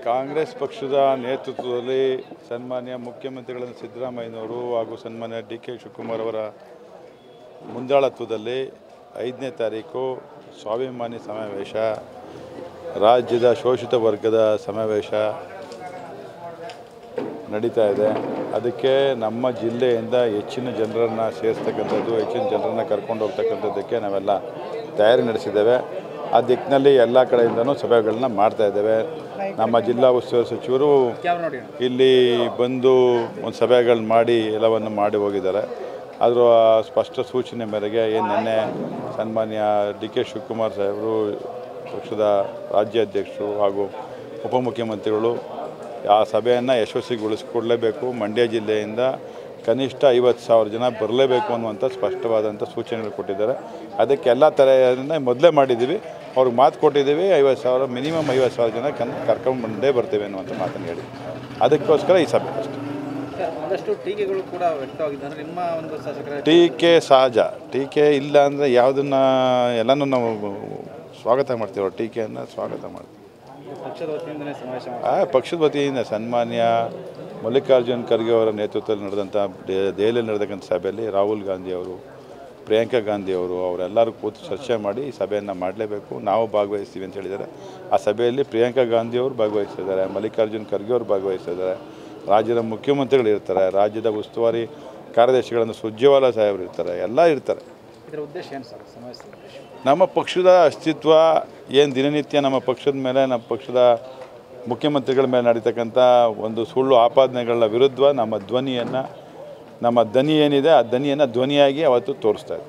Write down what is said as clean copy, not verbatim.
ಕಾಂಗ್ರೆಸ್ ಪಕ್ಷದ ನೇತೃತ್ವದಲ್ಲಿ ಸನ್ಮಾನ್ಯ ಮುಖ್ಯಮಂತ್ರಿಗಳಾದ ಸಿದ್ದರಾಮಯ್ಯನವರು ಹಾಗೂ ಸನ್ಮಾನ್ಯ DK ಶಿವಕುಮಾರ್ ಅವರ ಮುಂದಾಳತ್ವದಲ್ಲಿ 5ನೇ ತಾರೀಕು ಸ್ವಾಭಿಮಾನಿ ಸಮಾವೇಶ, ರಾಜ್ಯದ ಶೋಷಿತ ವರ್ಗದ ಸಮಾವೇಶ ನಡೀತಾ ಇದೆ. ಅದಕ್ಕೆ ನಮ್ಮ ಜಿಲ್ಲೆಯಿಂದ ಹೆಚ್ಚಿನ ಜನರನ್ನು ಸೇರಿಸ್ತಕ್ಕಂಥದ್ದು, ಹೆಚ್ಚಿನ ಜನರನ್ನು ಕರ್ಕೊಂಡು ಹೋಗ್ತಕ್ಕಂಥದ್ದಕ್ಕೆ ನಾವೆಲ್ಲ ತಯಾರಿ ನಡೆಸಿದ್ದೇವೆ. ಆ ದಿಕ್ಕಿನಲ್ಲಿ ಎಲ್ಲ ಕಡೆಯಿಂದನೂ ಸಭೆಗಳನ್ನ ಮಾಡ್ತಾ ಇದ್ದೇವೆ. ನಮ್ಮ ಜಿಲ್ಲಾ ಉಸ್ತುವಾರಿ ಸಚಿವರು ಇಲ್ಲಿ ಬಂದು ಒಂದು ಸಭೆಗಳು ಮಾಡಿ ಎಲ್ಲವನ್ನು ಮಾಡಿ ಹೋಗಿದ್ದಾರೆ. ಅದರ ಸ್ಪಷ್ಟ ಸೂಚನೆ ಮೇರೆಗೆ ನಿನ್ನೆ ಸನ್ಮಾನ್ಯ DK ಶಿವಕುಮಾರ್ ಸಾಹೇಬರು, ಪಕ್ಷದ ರಾಜ್ಯಾಧ್ಯಕ್ಷರು ಹಾಗೂ ಉಪಮುಖ್ಯಮಂತ್ರಿಗಳು ಆ ಸಭೆಯನ್ನು ಯಶಸ್ವಿಗೊಳಿಸಿಕೊಡಲೇಬೇಕು. ಮಂಡ್ಯ ಜಿಲ್ಲೆಯಿಂದ ಕನಿಷ್ಠ 50,000 ಜನ ಬರಲೇಬೇಕು ಅನ್ನುವಂಥ ಸ್ಪಷ್ಟವಾದಂಥ ಸೂಚನೆಗಳು ಕೊಟ್ಟಿದ್ದಾರೆ. ಅದಕ್ಕೆ ಎಲ್ಲ ಥರದಿಂದ ಮೊದಲೇ ಮಾಡಿದ್ದೀವಿ, ಅವ್ರಿಗೆ ಮಾತು ಕೊಟ್ಟಿದ್ದೀವಿ. 50,000 ಮಿನಿಮಮ್ 50,000 ಜನ ಕರ್ಕೊಂಡ್ಬಂದೇ ಬರ್ತೇವೆ ಅನ್ನುವಂಥ ಮಾತನ್ನು ಹೇಳಿ, ಅದಕ್ಕೋಸ್ಕರ ಈ ಸಭೆ ಅಷ್ಟೇ. ಒಂದಷ್ಟು ಟೀಕೆಗಳು ಕೂಡ ವ್ಯಕ್ತವಾಗಿದ್ದಾರೆ ನಿಮ್ಮ ಒಂದು ಶಾಸಕರ. ಟೀಕೆ ಸಹಜ, ಟೀಕೆ ಇಲ್ಲ ಅಂದರೆ ಯಾವುದನ್ನು ಎಲ್ಲನೂ ನಾವು ಸ್ವಾಗತ ಮಾಡ್ತೀವಿ. ಟೀಕೆಯನ್ನು ಸ್ವಾಗತ ಮಾಡ್ತೀವಿ. ಪಕ್ಷದ ವತಿಯಿಂದಲೇ ಸಮಾವೇಶ ಪಕ್ಷದ ವತಿಯಿಂದ ಸನ್ಮಾನ್ಯ ಮಲ್ಲಿಕಾರ್ಜುನ್ ಖರ್ಗೆ ಅವರ ನೇತೃತ್ವದಲ್ಲಿ ನಡೆದಂಥ ದೆಹಲಿಯಲ್ಲಿ ನಡೆತಕ್ಕಂಥ ಸಭೆಯಲ್ಲಿ ರಾಹುಲ್ ಗಾಂಧಿ ಅವರು, ಪ್ರಿಯಾಂಕಾ ಗಾಂಧಿ ಅವರು ಅವರೆಲ್ಲರೂ ಕೂತು ಚರ್ಚೆ ಮಾಡಿ ಈ ಸಭೆಯನ್ನು ಮಾಡಲೇಬೇಕು, ನಾವು ಭಾಗವಹಿಸ್ತೀವಿ ಅಂತ ಹೇಳಿದ್ದಾರೆ. ಆ ಸಭೆಯಲ್ಲಿ ಪ್ರಿಯಾಂಕಾ ಗಾಂಧಿ ಅವರು ಭಾಗವಹಿಸ್ತಿದ್ದಾರೆ, ಮಲ್ಲಿಕಾರ್ಜುನ್ ಖರ್ಗೆ ಅವರು ಭಾಗವಹಿಸ್ತಿದ್ದಾರೆ, ರಾಜ್ಯದ ಮುಖ್ಯಮಂತ್ರಿಗಳು ಇರ್ತಾರೆ, ರಾಜ್ಯದ ಉಸ್ತುವಾರಿ ಕಾರ್ಯದರ್ಶಿಗಳನ್ನು ಸುರ್ಜೇವಾಲಾ ಸಾಹೇಬರು ಇರ್ತಾರೆ, ಎಲ್ಲ ಇರ್ತಾರೆ. ಇದರ ಉದ್ದೇಶ ಏನು ಸರ್ ಸಮಾವೇಶ ಉದ್ದೇಶ? ನಮ್ಮ ಪಕ್ಷದ ಅಸ್ತಿತ್ವ ಏನು ದಿನನಿತ್ಯ ನಮ್ಮ ಪಕ್ಷದ ಮೇಲೆ, ನಮ್ಮ ಪಕ್ಷದ ಮುಖ್ಯಮಂತ್ರಿಗಳ ಮೇಲೆ ನಡೀತಕ್ಕಂಥ ಒಂದು ಸುಳ್ಳು ಆಪಾದನೆಗಳ ವಿರುದ್ಧ ನಮ್ಮ ಧ್ವನಿ ಏನಿದೆ ಆ ಧ್ವನಿಯನ್ನು ಧ್ವನಿಯಾಗಿ ಅವತ್ತು ತೋರಿಸ್ತಾ ಇದೆ.